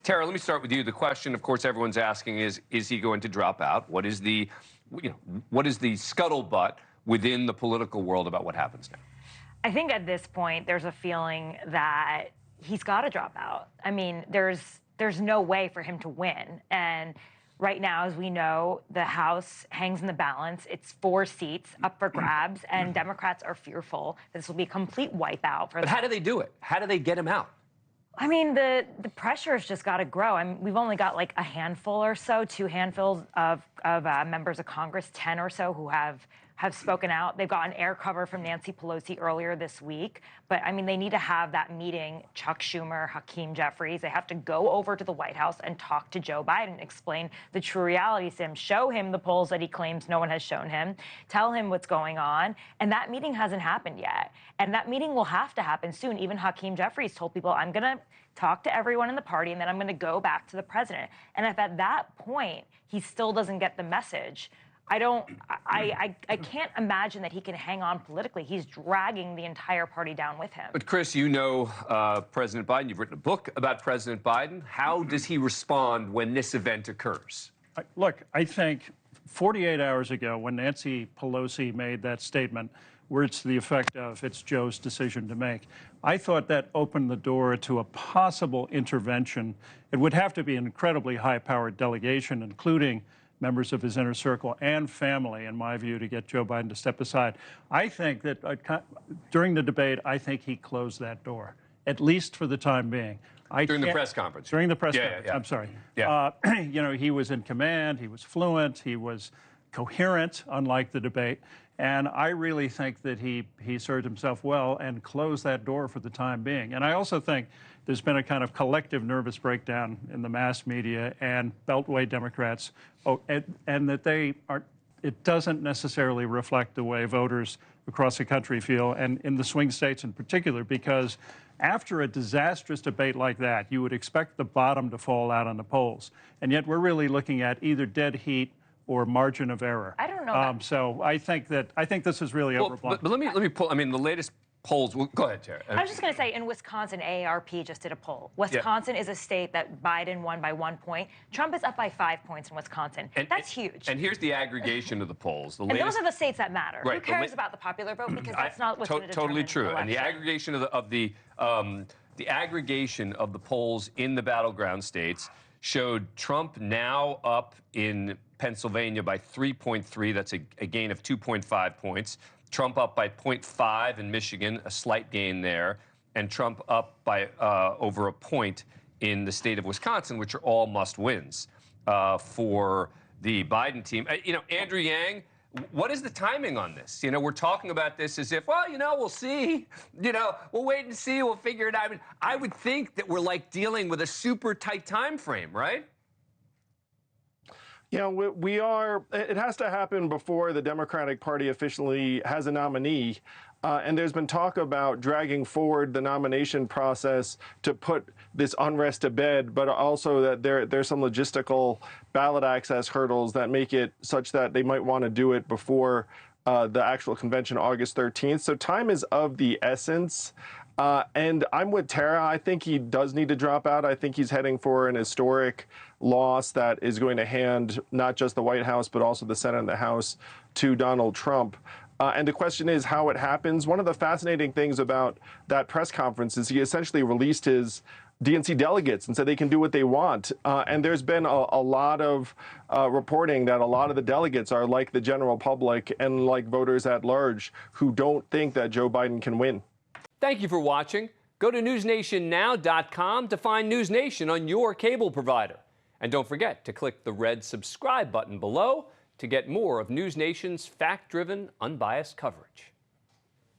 Tara, let me start with you. The question, of course, everyone's asking is he going to drop out? What is the scuttlebutt within the political world about what happens now? I think at this point, there's a feeling that he's got to drop out. I mean, there's no way for him to win. And right now, as we know, the House hangs in the balance. It's 4 seats up for grabs, and Democrats are fearful this will be a complete wipeout for them. But how do they do it? How do they get him out? I mean, the pressure's just got to grow. I mean, we've only got like a handful or so, 2 handfuls of members of Congress, 10 or so, who have spoken out. They've got an air cover from Nancy Pelosi earlier this week. But, I mean, they need to have that meeting, Chuck Schumer, Hakeem Jeffries. They have to go over to the White House and talk to Joe Biden, explain the true realities to him, show him the polls that he claims no one has shown him, tell him what's going on. And that meeting hasn't happened yet. And that meeting will have to happen soon. Even Hakeem Jeffries told people, I'm going to talk to everyone in the party, and then I'm going to go back to the president. And if at that point he still doesn't get the message, I can't imagine that he can hang on politically. He's dragging the entire party down with him. But Chris, you know President Biden. You've written a book about President Biden. How does he respond when this event occurs? Look, I think 48 hours ago when Nancy Pelosi made that statement, words to the effect of it's Joe's decision to make, I thought that opened the door to a possible intervention. It would have to be an incredibly high-powered delegation, including members of his inner circle and family, in my view, to get Joe Biden to step aside. I think that during the debate, I think he closed that door, at least for the time being. During the press conference. During the press conference, yeah. I'm sorry. Yeah. He was in command, he was fluent, he was coherent, unlike the debate. And I really think that he served himself well and closed that door for the time being. And I also think there's been a kind of collective nervous breakdown in the mass media and Beltway Democrats, and that it doesn't necessarily reflect the way voters across the country feel, and in the swing states in particular, because after a disastrous debate like that, you would expect the bottom to fall out on the polls. And yet we're really looking at either dead heat or margin of error. I don't know. So I think this is really overblown. But let me pull. I mean, the latest polls. Well, go ahead, Tara. I was just going to say, in Wisconsin, AARP just did a poll. Wisconsin is a state that Biden won by 1 point. Trump is up by 5 points in Wisconsin. That's huge. And here's the aggregation of the polls. And those are the states that matter. Right, Who cares about the popular vote? Because that's not what's going to determine totally true. election. And the aggregation of the aggregation of the polls in the battleground states showed Trump now up in Pennsylvania by 3.3. That's a gain of 2.5 points. Trump up by 0.5 in Michigan, a slight gain there. And Trump up by over a point in the state of Wisconsin, which are all must-wins for the Biden team. Andrew Yang, what is the timing on this? We're talking about this as if, well, we'll see. We'll wait and see. We'll figure it out. I mean, I would think that we're like dealing with a super tight time frame, right? Yeah, we are. It has to happen before the Democratic Party officially has a nominee. And there's been talk about dragging forward the nomination process to put this unrest to bed, but also that there's some logistical ballot access hurdles that make it such that they might want to do it before the actual convention, August 13th. So time is of the essence. And I'm with Tara. I think he does need to drop out. I think he's heading for an historic loss that is going to hand not just the White House, but also the Senate and the House to Donald Trump. And the question is how it happens. One of the fascinating things about that press conference is he essentially released his DNC delegates and said they can do what they want. And there's been a lot of reporting that a lot of the delegates are like the general public and like voters at large who don't think that Joe Biden can win. Thank you for watching. Go to newsnationnow.com to find NewsNation on your cable provider. And don't forget to click the red subscribe button below to get more of NewsNation's fact-driven, unbiased coverage.